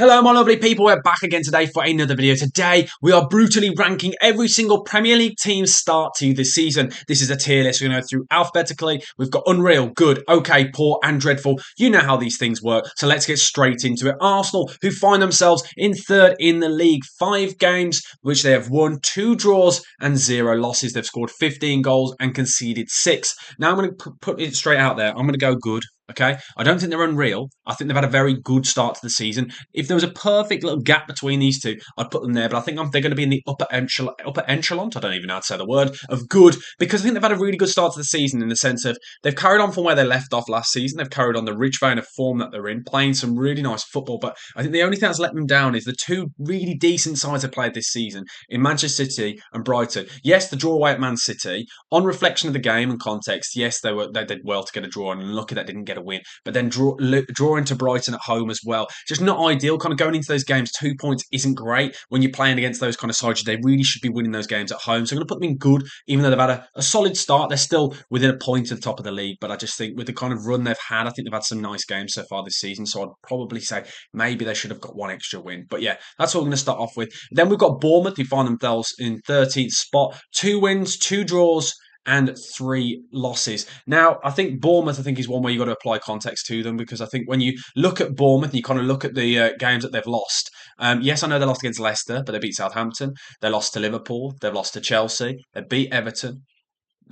Hello, my lovely people. We're back again today for another video. Today, we are brutally ranking every single Premier League team's start to this season. This is a tier list. We're going to go through alphabetically. We've got unreal, good, okay, poor, and dreadful. You know how these things work. So let's get straight into it. Arsenal, who find themselves in third in the league. 5 games, which they have won, 2 draws and 0 losses. They've scored 15 goals and conceded 6. Now, I'm going to put it straight out there. I'm going to go good. Okay, I don't think they're unreal. I think they've had a very good start to the season. If there was a perfect little gap between these two, I'd put them there. But I think they're going to be in the upper echelon. I don't even know how to say the word of good, because I think they've had a really good start to the season in the sense of they've carried on from where they left off last season. They've carried on the rich vein of form that they're in, playing some really nice football. But I think the only thing that's let them down is the 2 really decent sides they've played this season in Manchester City and Brighton. Yes, the draw away at Man City. On reflection of the game and context, yes, they did well to get a draw, and lucky they didn't get a win. But then drawing to Brighton at home as well. Just not ideal. Kind of going into those games, 2 points isn't great when you're playing against those kind of sides. They really should be winning those games at home. So I'm going to put them in good, even though they've had a solid start. They're still within a point of the top of the league. But I just think with the kind of run they've had, I think they've had some nice games so far this season. So I'd probably say maybe they should have got 1 extra win. But yeah, that's what we're going to start off with. Then we've got Bournemouth, who find themselves in 13th spot. 2 wins, 2 draws, and 3 losses. Now, I think Bournemouth, is one where you've got to apply context to them, because I think when you look at Bournemouth and you kind of look at the games that they've lost, yes, I know they lost against Leicester, but they beat Southampton. They lost to Liverpool. They've lost to Chelsea. They beat Everton.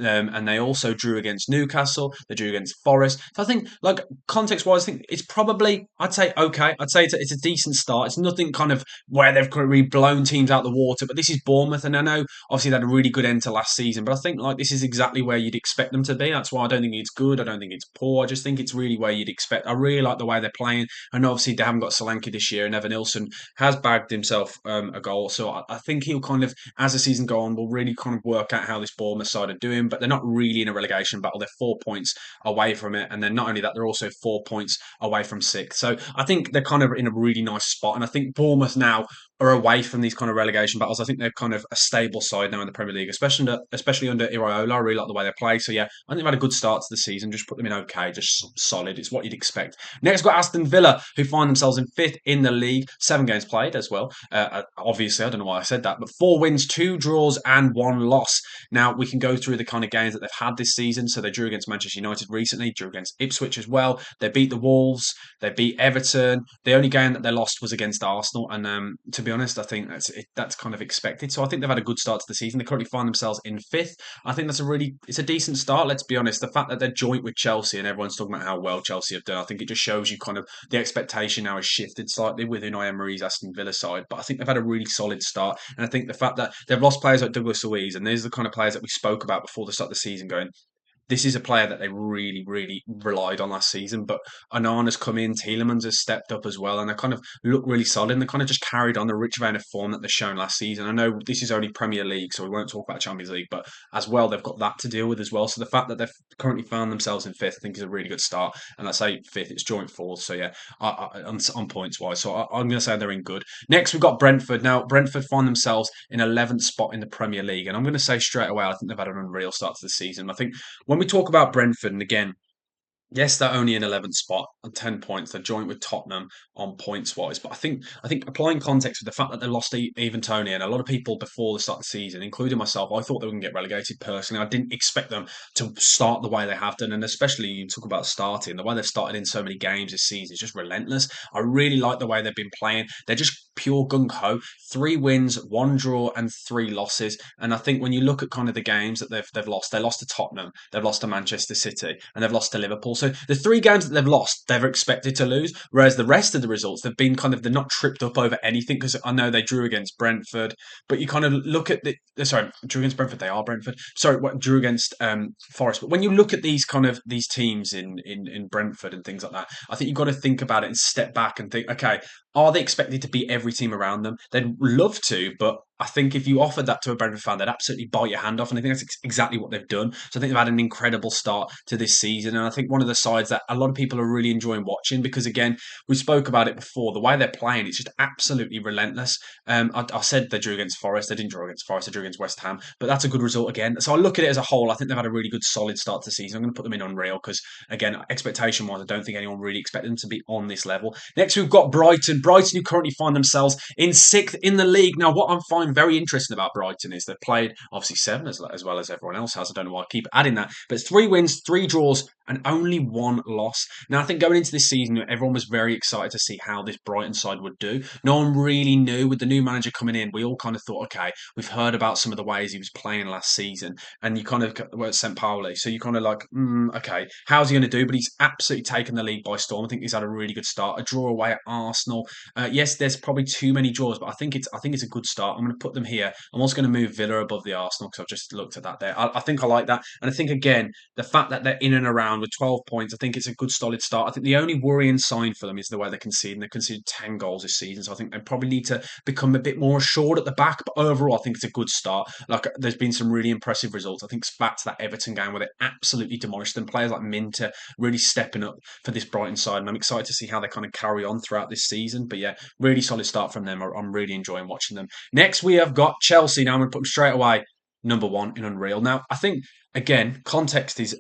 And they also drew against Newcastle. They drew against Forest. So I think, like, context-wise, I think it's probably, I'd say, okay. I'd say it's a decent start. It's nothing kind of where they've really blown teams out of the water. But this is Bournemouth, and I know, obviously, they had a really good end to last season. But I think, like, this is exactly where you'd expect them to be. That's why I don't think it's good. I don't think it's poor. I just think it's really where you'd expect. I really like the way they're playing. And obviously, they haven't got Solanke this year, and Evan Nilsson has bagged himself a goal. So I think he'll kind of, as the season goes on, will really kind of work out how this Bournemouth side are doing. But they're not really in a relegation battle. They're 4 points away from it. And then not only that, they're also 4 points away from 6th. So I think they're kind of in a really nice spot. And I think Bournemouth now are away from these kind of relegation battles. I think they're kind of a stable side now in the Premier League, especially under Iraola. I really like the way they play. So yeah, I think they've had a good start to the season. Just put them in okay, just solid. It's what you'd expect. Next, we've got Aston Villa, who find themselves in 5th in the league. 7 games played as well. Obviously, I don't know why I said that, but 4 wins, 2 draws, and 1 loss. Now, we can go through the kind of games that they've had this season. So they drew against Manchester United recently, drew against Ipswich as well. They beat the Wolves. They beat Everton. The only game that they lost was against Arsenal. And to be honest, I think that's kind of expected. So I think they've had a good start to the season. They currently find themselves in 5th. I think it's a decent start. Let's be honest. The fact that they're joint with Chelsea and everyone's talking about how well Chelsea have done, I think it just shows you kind of the expectation now has shifted slightly within Unai Emery's Aston Villa side. But I think they've had a really solid start. And I think the fact that they've lost players like Douglas Luiz, and these are the kind of players that we spoke about before the start of the season, going, this is a player that they really, really relied on last season. But Onana's come in, Tielemans has stepped up as well, and they kind of look really solid. And they kind of just carried on the rich vein of form that they've shown last season. I know this is only Premier League, so we won't talk about Champions League, but as well, they've got that to deal with as well. So the fact that they've currently found themselves in 5th, I think is a really good start. And I say 5th, it's joint 4th. So yeah, on points wise. So I'm going to say they're in good. Next, we've got Brentford. Now, Brentford find themselves in 11th spot in the Premier League. And I'm going to say straight away, I think they've had an unreal start to the season. I think when we talk about Brentford, and again, yes, they're only in 11th spot on 10 points. They're joint with Tottenham on points wise. But I think applying context with the fact that they lost Even Tony, and a lot of people before the start of the season, including myself, I thought they were going to get relegated personally. I didn't expect them to start the way they have done. And especially you talk about starting, the way they've started in so many games this season is just relentless. I really like the way they've been playing. They're just pure gung-ho. 3 wins, 1 draw, and 3 losses. And I think when you look at kind of the games that they've lost, they lost to Tottenham, they've lost to Manchester City, and they've lost to Liverpool. So the 3 games that they've lost, they're expected to lose. Whereas the rest of the results, they've been kind of, they're not tripped up over anything, because I know they drew against Brentford, but you kind of look at drew against Brentford, they are Brentford. Sorry, drew against Forest. But when you look at these teams in Brentford and things like that, I think you've got to think about it and step back and think, okay, are they expected to beat every team around them? They'd love to, but I think if you offered that to a Brentford fan, they'd absolutely bite your hand off. And I think that's exactly what they've done. So I think they've had an incredible start to this season. And I think one of the sides that a lot of people are really enjoying watching because, again, we spoke about it before. The way they're playing, it's just absolutely relentless. I said they drew against Forest. They didn't draw against Forest. They drew against West Ham. But that's a good result again. So I look at it as a whole. I think they've had a really good, solid start to the season. I'm going to put them in unreal because, again, expectation-wise, I don't think anyone really expected them to be on this level. Next, we've got Brighton. Brighton, who currently find themselves in sixth in the league. Now, what I'm finding very interesting about Brighton is they've played obviously seven as well as everyone else has. I don't know why I keep adding that, but it's 3 wins, 3 draws, and only 1 loss. Now, I think going into this season, everyone was very excited to see how this Brighton side would do. No one really knew. With the new manager coming in, we all kind of thought, okay, we've heard about some of the ways he was playing last season, and you kind of were St. Pauli, so you kind of like, okay, how's he going to do? But he's absolutely taken the league by storm. I think he's had a really good start. A draw away at Arsenal. Yes, there's probably too many draws, but I think it's a good start. I'm going to put them here. I'm also going to move Villa above the Arsenal because I've just looked at that there. I think I like that, and I think again the fact that they're in and around with 12 points, I think it's a good solid start. I think the only worrying sign for them is the way they're conceding. They've conceded 10 goals this season, so I think they probably need to become a bit more assured at the back. But overall, I think it's a good start. Like there's been some really impressive results. I think it's back to that Everton game where they absolutely demolished them. Players like Minter really stepping up for this Brighton side, and I'm excited to see how they kind of carry on throughout this season. But yeah, really solid start from them. I'm really enjoying watching them. Next, we have got Chelsea. Now I'm going to put them straight away number one in Unreal. Now, I think again, context is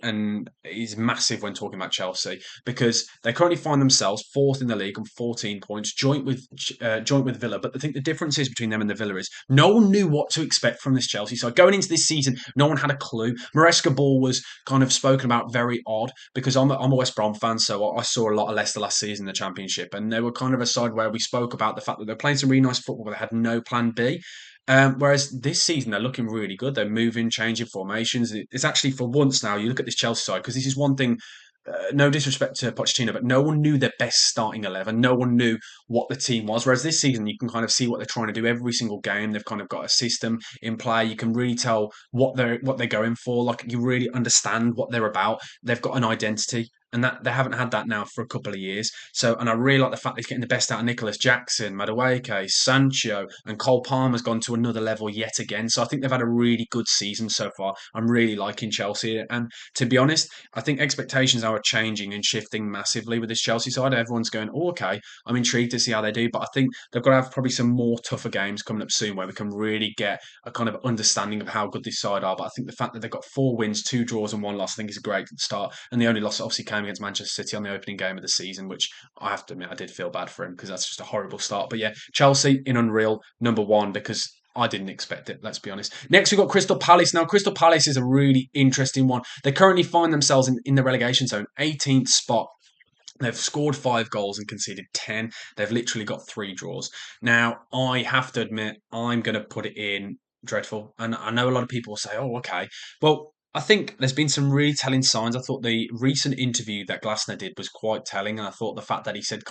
massive when talking about Chelsea because they currently find themselves fourth in the league on 14 points, joint with Villa. But I think the difference is between them and the Villa is no one knew what to expect from this Chelsea. So going into this season, no one had a clue. Maresca ball was kind of spoken about very odd because I'm a West Brom fan, so I saw a lot of Leicester last season in the Championship, and they were kind of a side where we spoke about the fact that they're playing some really nice football, but they had no plan B. Whereas this season they're looking really good. They're moving, changing formations. It's actually for once now you look at this Chelsea side because this is one thing. No disrespect to Pochettino, but no one knew their best starting 11. No one knew what the team was. Whereas this season, you can kind of see what they're trying to do every single game. They've kind of got a system in play. You can really tell what they're going for. Like you really understand what they're about. They've got an identity. And that they haven't had that now for a couple of years. So, and I really like the fact that he's getting the best out of Nicholas Jackson, Madueke, Sancho, and Cole Palmer's gone to another level yet again. So I think they've had a really good season so far. I'm really liking Chelsea. And to be honest, I think expectations are changing and shifting massively with this Chelsea side. Everyone's going, oh, okay, I'm intrigued to see how they do. But I think they've got to have probably some more tougher games coming up soon where we can really get a kind of understanding of how good this side are. But I think the fact that they've got 4 wins, 2 draws, and 1 loss, I think is a great start. And the only loss obviously came against Manchester City on the opening game of the season, which I have to admit I did feel bad for him because that's just a horrible start. But yeah, Chelsea in Unreal, number one, because I didn't expect it, let's be honest. Next, we've got Crystal Palace. Now, Crystal Palace is a really interesting one. They currently find themselves in the relegation zone, 18th spot. They've scored 5 goals and conceded 10. They've literally got 3 draws. Now, I have to admit, I'm going to put it in dreadful. And I know a lot of people will say, oh, okay. Well, I think there's been some really telling signs. I thought the recent interview that Glasner did was quite telling. And I thought the fact that he said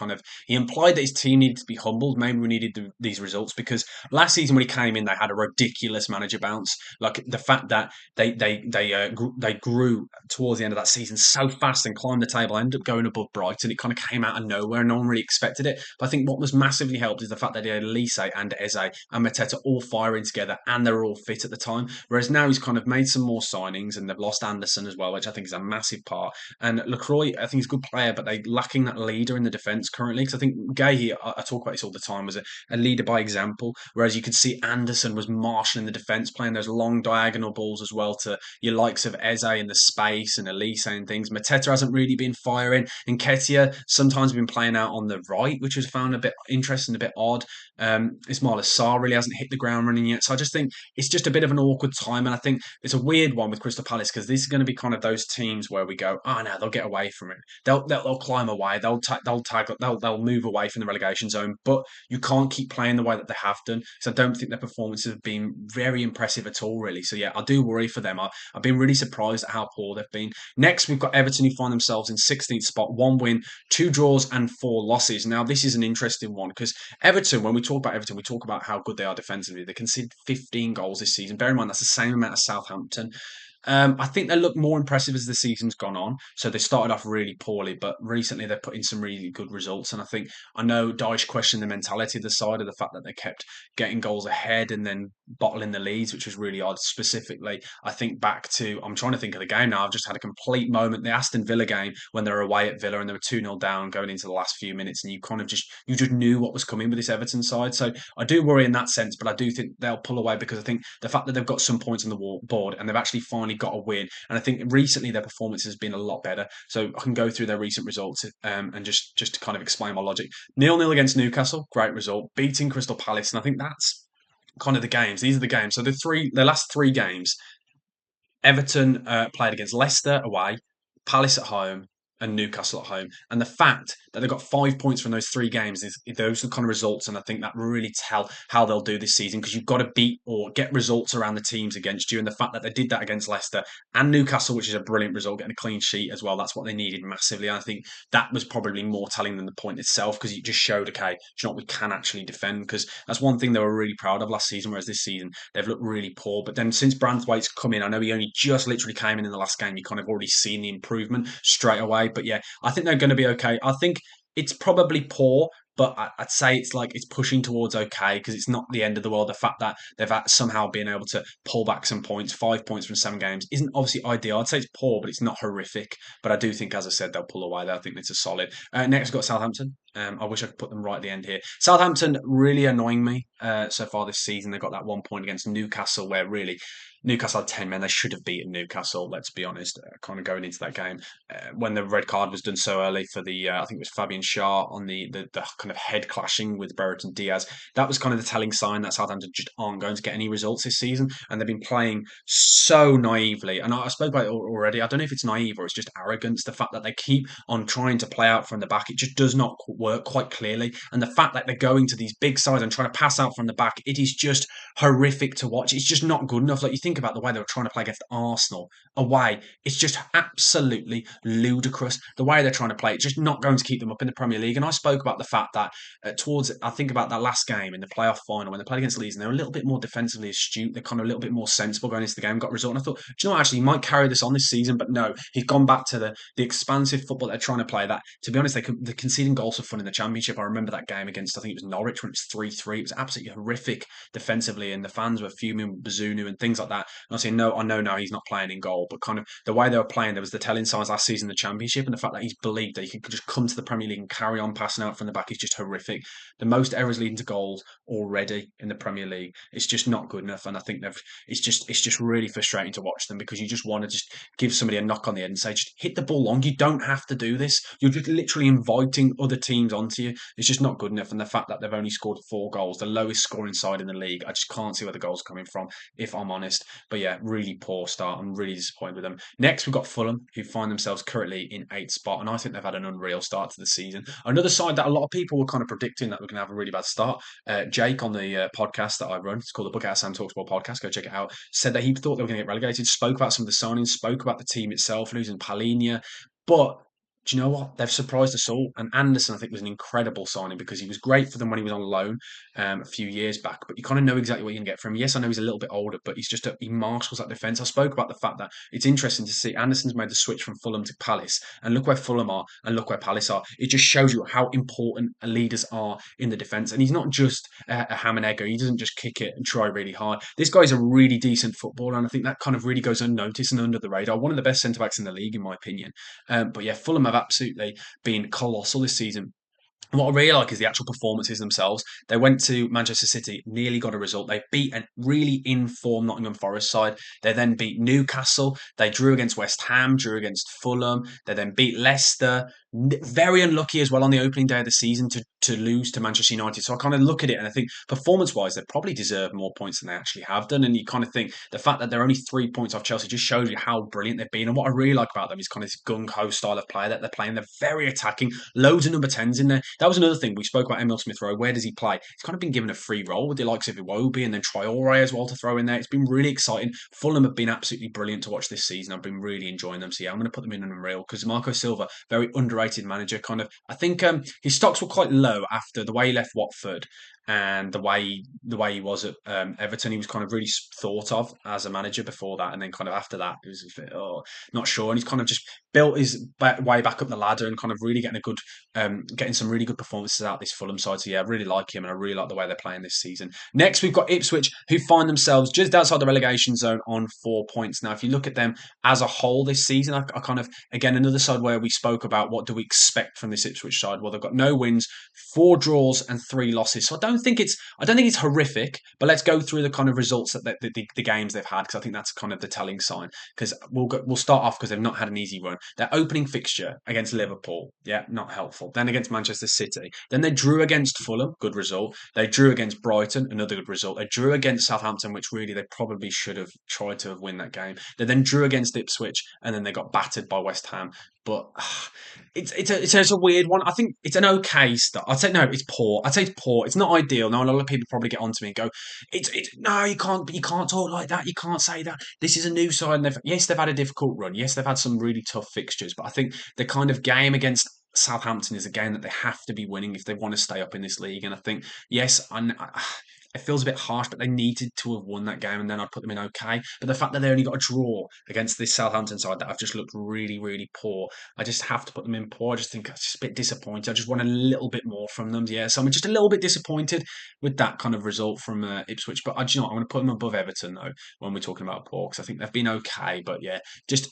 he implied that his team needed to be humbled. Maybe we needed these results because last season when he came in, they had a ridiculous manager bounce. Like the fact that they grew towards the end of that season so fast and climbed the table, ended up going above Brighton. It kind of came out of nowhere. No one really expected it. But I think what was massively helped is the fact that he had Elise and Eze and Mateta all firing together and they're all fit at the time. Whereas now he's kind of made some more signings and they've lost Anderson as well, which I think is a massive part. And Lacroix, I think he's a good player, but they're lacking that leader in the defence currently. Because I think Gay, I talk about this all the time, was a leader by example. Whereas you could see Anderson was marshalling the defence, playing those long diagonal balls as well to your likes of Eze in the space and Elise and things. Mateta hasn't really been firing. And Ketia sometimes been playing out on the right, which was found a bit interesting, a bit odd. Ismail Assar really hasn't hit the ground running yet. So I just think it's just a bit of an awkward time. And I think it's a weird one with Crystal Palace because this is going to be kind of those teams where we go, oh no, they'll get away from it. They'll climb away. They'll move away from the relegation zone. But you can't keep playing the way that they have done. So I don't think their performances have been very impressive at all, really. So yeah, I do worry for them. I've been really surprised at how poor they've been. Next, we've got Everton who find themselves in 16th spot, 1 win, 2 draws, and 4 losses. Now, this is an interesting one because Everton, when we talk about Everton, we talk about how good they are defensively. They conceded 15 goals this season. Bear in mind, that's the same amount as Southampton. I think they look more impressive as the season's gone on. So they started off really poorly, but recently they've put in some really good results. And I know Dyche questioned the mentality of the side of the fact that they kept getting goals ahead and then bottling the leads, which was really odd. Specifically, I think back to I'm trying to think of the game now. I've just had a complete moment. The Aston Villa game when they were away at Villa and they were 2-0 down going into the last few minutes, and you just knew what was coming with this Everton side. So I do worry in that sense, but I do think they'll pull away because I think the fact that they've got some points on the board and they've actually finally got a win, and I think recently their performance has been a lot better. So I can go through their recent results and just to kind of explain my logic. 0-0 against Newcastle, great result. Beating Crystal Palace, and I think that's kind of the games. These are the games. So the last three games, Everton played against Leicester away, Palace at home, and Newcastle at home. And the fact that they got 5 points from those three games is those are the kind of results, and I think that really tell how they'll do this season because you've got to beat or get results around the teams against you. And the fact that they did that against Leicester and Newcastle, which is a brilliant result, getting a clean sheet as well, that's what they needed massively. And I think that was probably more telling than the point itself because it just showed, okay, you know what, we can actually defend because that's one thing they were really proud of last season, whereas this season they've looked really poor. But then since Branthwaite's come in, I know he only just literally came in the last game, you kind of already seen the improvement straight away. But yeah, I think they're going to be okay. I think it's probably poor, but I'd say it's pushing towards okay because it's not the end of the world. The fact that they've somehow been able to pull back some points, 5 points from 7 games, isn't obviously ideal. I'd say it's poor, but it's not horrific. But I do think, as I said, they'll pull away there. I think it's a solid. Next, we've got Southampton. I wish I could put them right at the end here. Southampton really annoying me so far this season. They got that 1 point against Newcastle, where really Newcastle had 10 men. They should have beaten Newcastle, let's be honest, kind of going into that game. When the red card was done so early for I think it was Fabian Schär on the kind of head clashing with Brereton Diaz, that was kind of the telling sign that Southampton just aren't going to get any results this season. And they've been playing so naively. And I spoke about it already. I don't know if it's naive or it's just arrogance. The fact that they keep on trying to play out from the back, it just does not work quite clearly. And the fact that they're going to these big sides and trying to pass out from the back, it is just horrific to watch. It's just not good enough. Like you think about the way they were trying to play against Arsenal away, it's just absolutely ludicrous. The way they're trying to play, it's just not going to keep them up in the Premier League. And I spoke about the fact that I think about that last game in the playoff final when they played against Leeds and they were a little bit more defensively astute. They're kind of a little bit more sensible going into the game, got a result. And I thought, do you know what, actually, he might carry this on this season, but no, he's gone back to the expansive football they're trying to play. That, to be honest, they're conceding goals for fun in the Championship. I remember that game against, I think it was Norwich when it was 3-3. It was absolutely horrific defensively, and the fans were fuming with Bazunu and things like that. And I was saying, no, I know now he's not playing in goal, but kind of the way they were playing, there was the telling signs last season in the Championship, and the fact that he's believed that he could just come to the Premier League and carry on passing out from the back is just horrific. The most errors leading to goals already in the Premier League. It's just not good enough, and I think it's just really frustrating to watch them because you just want to just give somebody a knock on the head and say, just hit the ball long. You don't have to do this. You're just literally inviting other teams onto you. It's just not good enough, and the fact that they've only scored 4 goals, the lowest scoring side in the league, I just can't see where the goals are coming from, if I'm honest. But yeah, really poor start. I'm really disappointed with them. Next, we've got Fulham, who find themselves currently in 8th spot, and I think they've had an unreal start to the season. Another side that a lot of people were kind of predicting that we're going to have a really bad start. Jake on the podcast that I run, it's called the Book Out Sam Talks About podcast, go check it out, said that he thought they were going to get relegated, spoke about some of the signings, spoke about the team itself, losing Palhinha, but do you know what? They've surprised us all. And Anderson, I think, was an incredible signing because he was great for them when he was on loan a few years back. But you kind of know exactly what you can get from him. Yes, I know he's a little bit older, but he marshals that defence. I spoke about the fact that it's interesting to see Anderson's made the switch from Fulham to Palace, and look where Fulham are, and look where Palace are. It just shows you how important leaders are in the defence. And he's not just a ham and egger. He doesn't just kick it and try really hard. This guy's a really decent footballer, and I think that kind of really goes unnoticed and under the radar. One of the best centre backs in the league, in my opinion. But yeah, Fulham have absolutely been colossal this season. And what I really like is the actual performances themselves. They went to Manchester City, nearly got a result. They beat a really in-form Nottingham Forest side. They then beat Newcastle. They drew against West Ham, drew against Fulham. They then beat Leicester. Very unlucky as well on the opening day of the season to lose to Manchester United. So I kind of look at it and I think performance-wise, they probably deserve more points than they actually have done. And you kind of think the fact that they're only 3 points off Chelsea just shows you how brilliant they've been. And what I really like about them is kind of this gung-ho style of play that they're playing. They're very attacking. Loads of number 10s in there. That was another thing. We spoke about Emil Smith Rowe. Where does he play? He's kind of been given a free role with the likes of Iwobi and then Traore as well to throw in there. It's been really exciting. Fulham have been absolutely brilliant to watch this season. I've been really enjoying them. So yeah, I'm going to put them in an unreal because Marco Silva, very underrated underrated manager. Kind of, I think his stocks were quite low after the way he left Watford and the way he was at Everton. He was kind of really thought of as a manager before that, and then kind of after that, it was a bit, not sure. And he's kind of just built his way back up the ladder and kind of really getting some really good performances out of this Fulham side. So yeah, I really like him, and I really like the way they're playing this season. Next, we've got Ipswich, who find themselves just outside the relegation zone on 4 points. Now, if you look at them as a whole this season, I kind of, again, another side where we spoke about what do we expect from this Ipswich side. Well, they've got no wins, 4 draws, and 3 losses. So I don't think it's horrific, but let's go through the kind of results that the games they've had, because I think that's kind of the telling sign. Because we'll start off because they've not had an easy run. Their opening fixture against Liverpool, yeah, not helpful. Then against Manchester City. Then they drew against Fulham, good result. They drew against Brighton, another good result. They drew against Southampton, which really they probably should have tried to have win that game. They then drew against Ipswich, and then they got battered by West Ham. But it's a weird one. I think it's an okay start. I'd say no, it's poor. I'd say it's poor. It's not ideal. Now a lot of people probably get onto me and go, it's no, you can't talk like that. You can't say that. This is a new side. And they've had a difficult run. Yes, they've had some really tough fixtures. But I think the kind of game against Southampton is a game that they have to be winning if they want to stay up in this league. And I think yes, it feels a bit harsh, but they needed to have won that game, and then I'd put them in okay. But the fact that they only got a draw against this Southampton side that have just looked really, really poor, I just have to put them in poor. I just think it's just a bit disappointed. I just want a little bit more from them. Yeah, so I'm just a little bit disappointed with that kind of result from Ipswich. But you know what, I'm going to put them above Everton though when we're talking about poor, because I think they've been okay. But yeah, just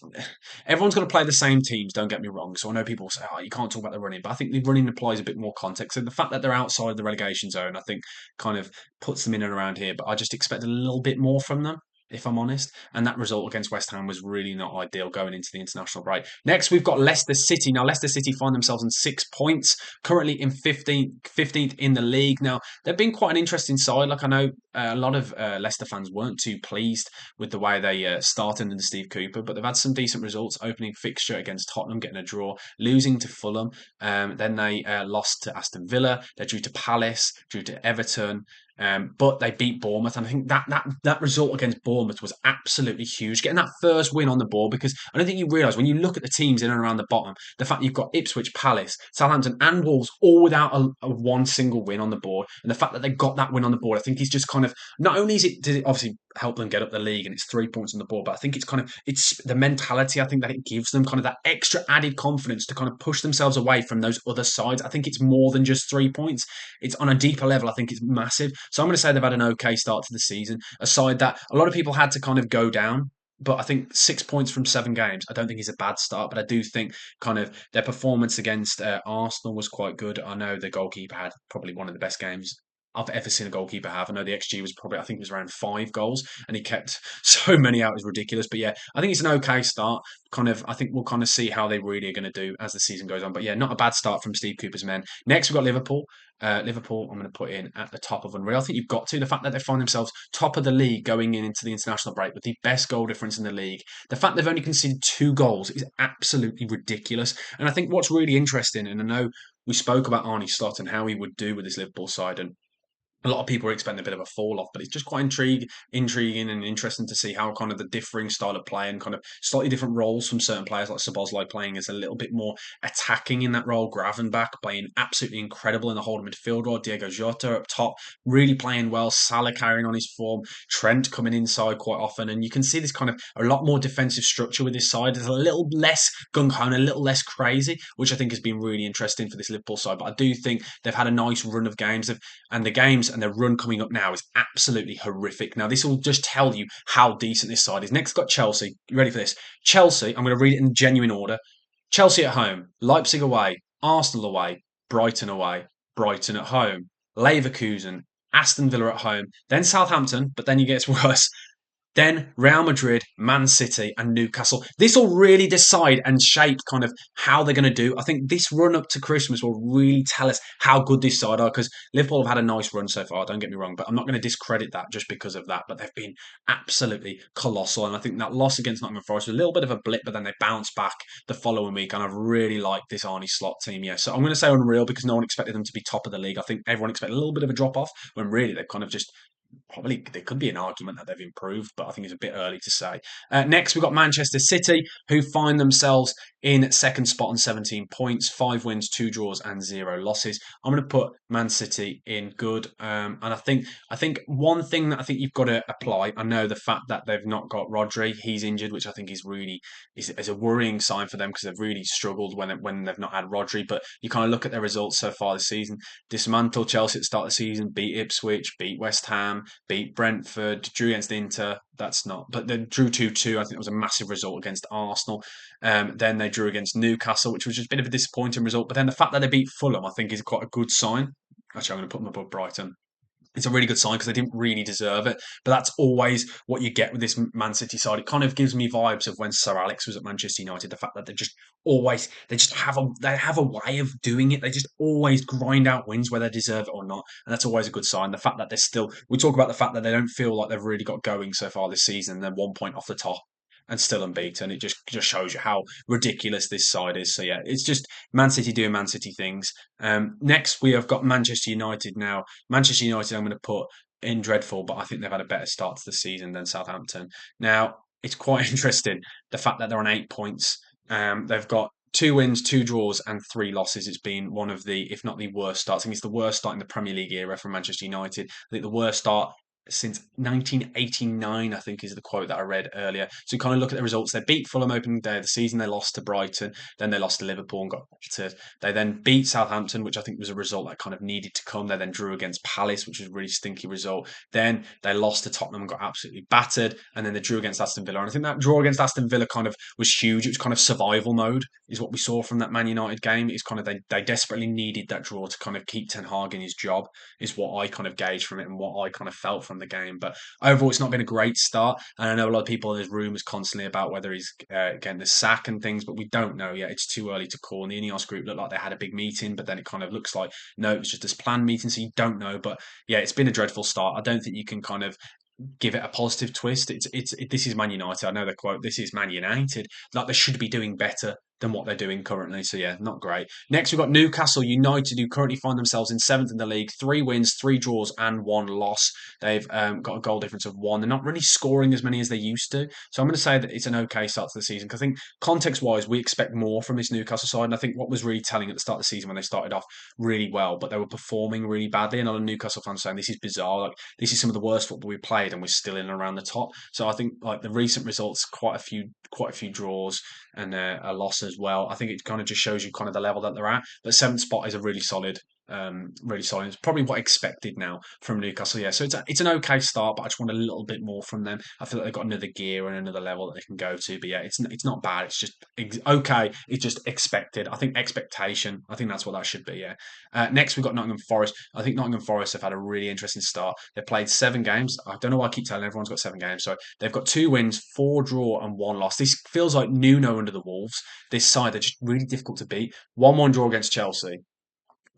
everyone's going to play the same teams. Don't get me wrong. So I know people say, "Oh, you can't talk about the running," but I think the running applies a bit more context. And the fact that they're outside the relegation zone, I think, kind of puts them in and around here. But I just expect a little bit more from them, if I'm honest. And that result against West Ham was really not ideal going into the international break. Next, we've got Leicester City. Now, Leicester City find themselves on 6 points, currently in 15th in the league. Now, they've been quite an interesting side. Like, I know a lot of Leicester fans weren't too pleased with the way they started under Steve Cooper, but they've had some decent results. Opening fixture against Tottenham, getting a draw, losing to Fulham. Then they lost to Aston Villa. They drew to Palace, drew to Everton. But they beat Bournemouth, and I think that result against Bournemouth was absolutely huge. Getting that first win on the board, because I don't think you realise when you look at the teams in and around the bottom, the fact you've got Ipswich, Palace, Southampton, and Wolves all without a one single win on the board, and the fact that they got that win on the board, I think is just kind of, not only did it obviously help them get up the league and it's 3 points on the board, but I think it's the mentality I think that it gives them, kind of that extra added confidence to kind of push themselves away from those other sides. I think it's more than just 3 points. It's on a deeper level. I think it's massive. So I'm going to say they've had an okay start to the season, a side that a lot of people had to kind of go down. But I think 6 points from 7 games, I don't think is a bad start. But I do think kind of their performance against Arsenal was quite good. I know the goalkeeper had probably one of the best games I've ever seen a goalkeeper have. I know the XG was probably, I think it was around 5 goals, and he kept so many out. It was ridiculous. But yeah, I think it's an okay start. Kind of, I think we'll kind of see how they really are going to do as the season goes on. But yeah, not a bad start from Steve Cooper's men. Next, we've got Liverpool. Liverpool, I'm going to put in at the top of unreal. I think you've got to. The fact that they find themselves top of the league going into the international break with the best goal difference in the league. The fact they've only conceded 2 goals is absolutely ridiculous. And I think what's really interesting, and I know we spoke about Arnie Slot and how he would do with this Liverpool side, and a lot of people are expecting a bit of a fall off, but it's just quite intriguing and interesting to see how kind of the differing style of play and kind of slightly different roles from certain players, like Szoboszlai playing as a little bit more attacking in that role, Gravenbach playing absolutely incredible in the holding midfield role, Diego Jota up top really playing well, Salah carrying on his form, Trent coming inside quite often, and you can see this kind of a lot more defensive structure with this side. It's a little less gung-ho and a little less crazy, which I think has been really interesting for this Liverpool side. But I do think they've had a nice run of games, and their run coming up now is absolutely horrific. Now, this will just tell you how decent this side is. Next, got Chelsea. You ready for this? Chelsea, I'm going to read it in genuine order. Chelsea at home, Leipzig away, Arsenal away, Brighton away, Brighton at home, Leverkusen, Aston Villa at home, then Southampton, but then it gets worse. Then Real Madrid, Man City, and Newcastle. This will really decide and shape kind of how they're going to do. I think this run up to Christmas will really tell us how good this side are, because Liverpool have had a nice run so far, don't get me wrong, but I'm not going to discredit that just because of that. But they've been absolutely colossal. And I think that loss against Nottingham Forest was a little bit of a blip, but then they bounced back the following week. And I've really liked this Arnie Slot team. Yeah, so I'm going to say unreal because no one expected them to be top of the league. I think everyone expected a little bit of a drop off when really they've kind of just probably there could be an argument that they've improved, but I think it's a bit early to say. Next, we've got Manchester City, who find themselves in second spot on 17 points, 5 wins, 2 draws, and 0 losses. I'm going to put Man City in good, and I think one thing that I think you've got to apply. I know the fact that they've not got Rodri, he's injured, which I think is a worrying sign for them because they've really struggled when they've not had Rodri. But you kind of look at their results so far this season: dismantle Chelsea at the start of the season, beat Ipswich, beat West Ham, beat Brentford, drew against Inter. That's not, but then drew 2-2. I think it was a massive result against Arsenal. Then they drew against Newcastle, which was just a bit of a disappointing result. But then the fact that they beat Fulham, I think, is quite a good sign. Actually, I'm going to put them above Brighton. It's a really good sign because they didn't really deserve it. But that's always what you get with this Man City side. It kind of gives me vibes of when Sir Alex was at Manchester United. The fact that they just have a way of doing it. They just always grind out wins whether they deserve it or not, and that's always a good sign. The fact that they're still, we talk about the fact that they don't feel like they've really got going so far this season. They're 1 point off the top and still unbeaten. It just shows you how ridiculous this side is. So yeah, it's just Man City doing Man City things. Next, we have got Manchester United now. Manchester United, I'm going to put in dreadful, but I think they've had a better start to the season than Southampton. Now, it's quite interesting the fact that they're on 8 points. They've got 2 wins, 2 draws, and 3 losses. It's been one of the, if not the worst starts. I think it's the worst start in the Premier League era for Manchester United. I think the worst start since 1989, I think is the quote that I read earlier. So you kind of look at the results. They beat Fulham opening day of the season. They lost to Brighton. Then they lost to Liverpool and got battered. They then beat Southampton, which I think was a result that kind of needed to come. They then drew against Palace, which was a really stinky result. Then they lost to Tottenham and got absolutely battered. And then they drew against Aston Villa. And I think that draw against Aston Villa kind of was huge. It was kind of survival mode, is what we saw from that Man United game. It's kind of they desperately needed that draw to kind of keep Ten Hag in his job, is what I kind of gauged from it and what I kind of felt from the game. But overall, it's not been a great start. And I know a lot of people, there's rumours constantly about whether he's getting the sack and things, but we don't know yet. It's too early to call. And the Ineos group looked like they had a big meeting, but then it kind of looks like, no, it was just this planned meeting, so you don't know. But yeah, it's been a dreadful start. I don't think you can kind of give it a positive twist. This is Man United. I know the quote. This is Man United. Like they should be doing better than what they're doing currently. So yeah, not great. Next, we've got Newcastle United, who currently find themselves in seventh in the league. 3 wins, 3 draws, and 1 loss. They've got a goal difference of 1. They're not really scoring as many as they used to. So I'm going to say that it's an okay start to the season because I think context-wise, we expect more from this Newcastle side. And I think what was really telling at the start of the season when they started off really well, but they were performing really badly. And a lot of Newcastle fans saying this is bizarre. Like this is some of the worst football we played, and we're still in and around the top. So I think like the recent results, quite a few draws and a loss as well. I think it kind of just shows you kind of the level that they're at. But seventh spot is a really solid. Really solid. It's probably what I expected now from Newcastle. Yeah, so it's an okay start, but I just want a little bit more from them. I feel like they've got another gear and another level that they can go to. But yeah, it's not bad. It's just okay. It's just expected. I think expectation. I think that's what that should be. Yeah. Next we've got Nottingham Forest. I think Nottingham Forest have had a really interesting start. They've played 7 games. I don't know why I keep telling everyone's got 7 games. So they've got 2 wins, 4 draw, and 1 loss. This feels like Nuno under the Wolves. This side, they're just really difficult to beat. 1-1 draw against Chelsea,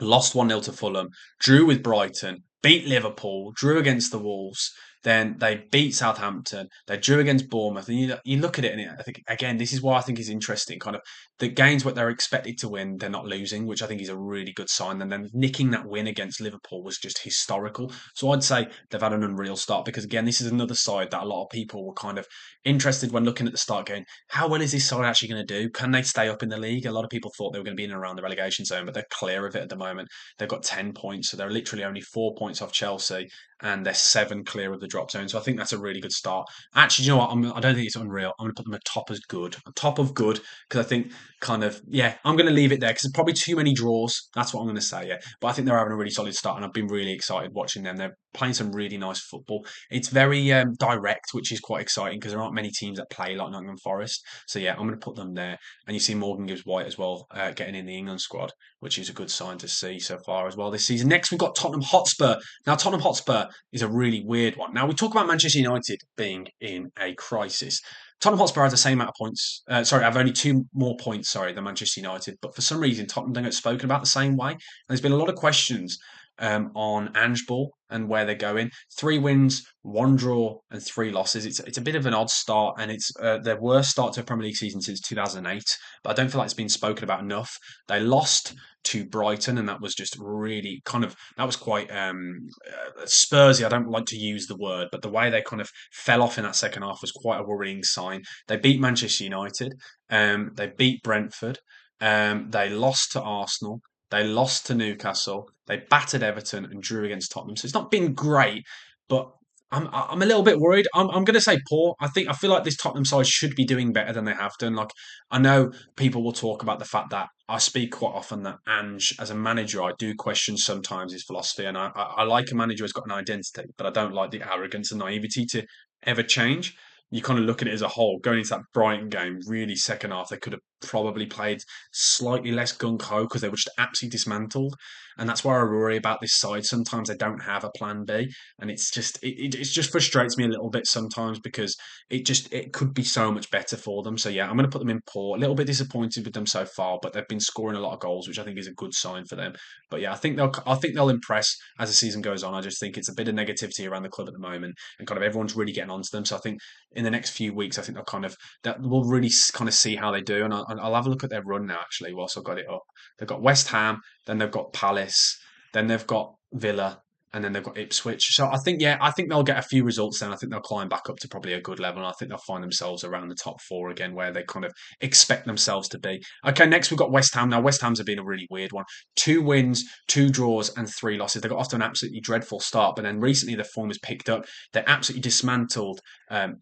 lost 1-0 to Fulham, drew with Brighton, beat Liverpool, drew against the Wolves. Then they beat Southampton. They drew against Bournemouth. And you look at it, and I think, again, this is why I think is interesting. Kind of the games where they're expected to win, they're not losing, which I think is a really good sign. And then nicking that win against Liverpool was just historical. So I'd say they've had an unreal start because, again, this is another side that a lot of people were kind of interested when looking at the start going, how well is this side actually going to do? Can they stay up in the league? A lot of people thought they were going to be in and around the relegation zone, but they're clear of it at the moment. They've got 10 points, so they're literally only 4 points off Chelsea, and they're 7 clear of the drop zone. So I think that's a really good start. Actually, you know what? I don't think it's unreal. I'm going to put them at top as good. Top of good, because I think kind of, yeah, I'm going to leave it there because there's probably too many draws. That's what I'm going to say, yeah. But I think they're having a really solid start, and I've been really excited watching them. They're playing some really nice football. It's very direct, which is quite exciting because there aren't many teams that play like Nottingham Forest. So yeah, I'm going to put them there. And you see Morgan Gibbs White as well getting in the England squad, which is a good sign to see so far as well this season. Next, we've got Tottenham Hotspur. Now, Tottenham Hotspur is a really weird one. Now, we talk about Manchester United being in a crisis. Tottenham Hotspur has the same amount of points. Have only 2 more points, than Manchester United. But for some reason, Tottenham don't get spoken about the same way. And there's been a lot of questions on Ange Ball and where they're going. 3 wins, 1 draw, and 3 losses. It's a bit of an odd start, and it's their worst start to a Premier League season since 2008. But I don't feel like it's been spoken about enough. They lost to Brighton, and that was just really that was quite Spursy. I don't like to use the word, but the way they kind of fell off in that second half was quite a worrying sign. They beat Manchester United, they beat Brentford, they lost to Arsenal, they lost to Newcastle, they battered Everton and drew against Tottenham. So it's not been great, but I'm a little bit worried. I'm going to say poor. I feel like this Tottenham side should be doing better than they have done. Like I know people will talk about the fact that I speak quite often that Ange, as a manager, I do question sometimes his philosophy, and I like a manager who's got an identity, but I don't like the arrogance and naivety to ever change. You kind of look at it as a whole. Going into that Brighton game, really second half, they could have probably played slightly less gung ho because they were just absolutely dismantled, and that's why I worry about this side. Sometimes they don't have a plan B, and it just frustrates me a little bit sometimes because it could be so much better for them. So yeah, I'm going to put them in poor. A little bit disappointed with them so far, but they've been scoring a lot of goals, which I think is a good sign for them. But yeah, I think they'll impress as the season goes on. I just think it's a bit of negativity around the club at the moment, and kind of everyone's really getting onto them. So I think in the next few weeks, I think that we'll really kind of see how they do, and I'll have a look at their run now. Actually, whilst I've got it up, they've got West Ham, then they've got Palace, then they've got Villa, and then they've got Ipswich. So I think they'll get a few results. Then I think they'll climb back up to probably a good level, and I think they'll find themselves around the top four again, where they kind of expect themselves to be. Okay, next we've got West Ham. Now West Ham's have been a really weird one. 2 wins, 2 draws, and 3 losses. They got off to an absolutely dreadful start, but then recently the form has picked up. They absolutely dismantled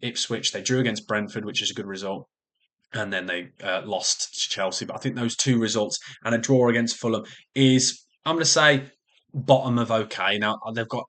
Ipswich. They drew against Brentford, which is a good result, and then they lost to Chelsea. But I think those 2 results and a draw against Fulham is, I'm going to say, bottom of okay. Now they've got,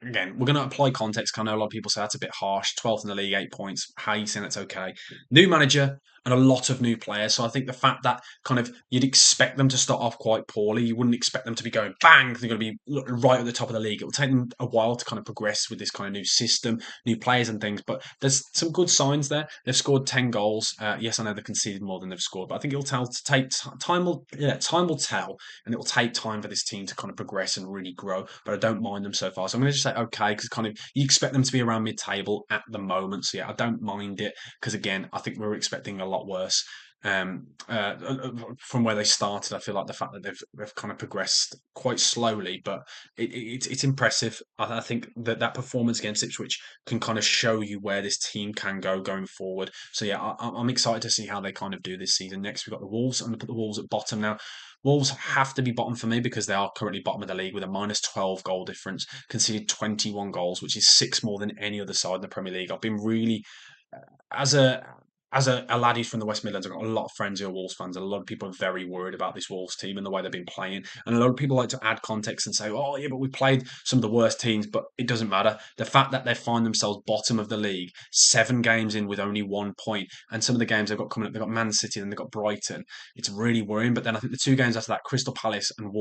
again, we're going to apply context. 'Cause I know a lot of people say that's a bit harsh. 12th in the league, 8 points. How are you saying that's okay? New manager and a lot of new players. So I think the fact that kind of you'd expect them to start off quite poorly, you wouldn't expect them to be going bang. They're going to be right at the top of the league. It will take them a while to kind of progress with this kind of new system, new players and things. But there's some good signs there. They've scored 10 goals. Yes, I know they've conceded more than they've scored, but I think it'll take time. Time will tell, and it will take time for this team to kind of progress and really grow. But I don't mind them so far. So I'm going to just say okay, because kind of you expect them to be around mid-table at the moment. So yeah, I don't mind it because again, I think we're expecting a lot worse from where they started. I feel like the fact that they've kind of progressed quite slowly, but it's impressive. I think that performance against Ipswich can kind of show you where this team can go going forward. So yeah, I'm excited to see how they kind of do this season. Next, we've got the Wolves. I'm going to put the Wolves at bottom now. Wolves have to be bottom for me because they are currently bottom of the league with a minus 12 goal difference, conceded 21 goals, which is 6 more than any other side in the Premier League. I've been really, as a lad who's from the West Midlands, I've got a lot of friends who are Wolves fans. And a lot of people are very worried about this Wolves team and the way they've been playing. And a lot of people like to add context and say, oh, yeah, but we played some of the worst teams, but it doesn't matter. The fact that they find themselves bottom of the league, 7 games in with only 1 point, and some of the games they've got coming up, they've got Man City and they've got Brighton. It's really worrying. But then I think the 2 games after that, Crystal Palace and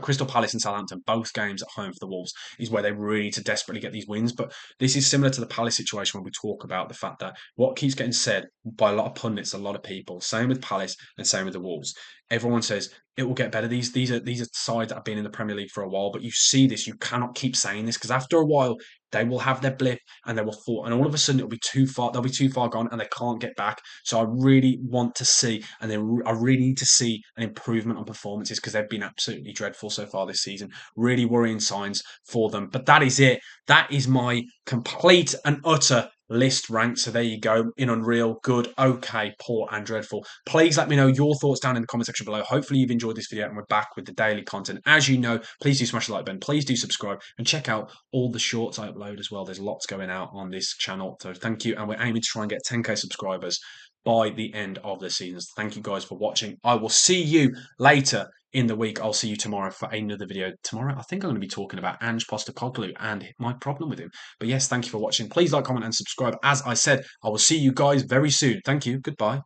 Crystal Palace and Southampton, both games at home for the Wolves, is where they really need to desperately get these wins. But this is similar to the Palace situation when we talk about the fact that what keeps getting said by a lot of pundits, a lot of people, same with Palace and same with the Wolves. Everyone says it will get better. These are sides that have been in the Premier League for a while, but you see this. You cannot keep saying this because after a while they will have their blip and they will fall, and all of a sudden it'll be too far. They'll be too far gone and they can't get back. So I really want to see, and I really need to see an improvement on performances because they've been absolutely dreadful so far this season. Really worrying signs for them. But that is it. That is my complete and utter list rank. So there you go. In unreal, good, okay, poor, and dreadful. Please let me know your thoughts down in the comment section below. Hopefully you've enjoyed this video and we're back with the daily content. As you know, please do smash the like button. Please do subscribe and check out all the shorts I upload as well. There's lots going out on this channel. So thank you. And we're aiming to try and get 10k subscribers by the end of the season. So thank you guys for watching. I will see you later in the week. I'll see you tomorrow for another video. Tomorrow, I think I'm going to be talking about Ange Postecoglou and my problem with him. But yes, thank you for watching. Please like, comment, and subscribe. As I said, I will see you guys very soon. Thank you. Goodbye.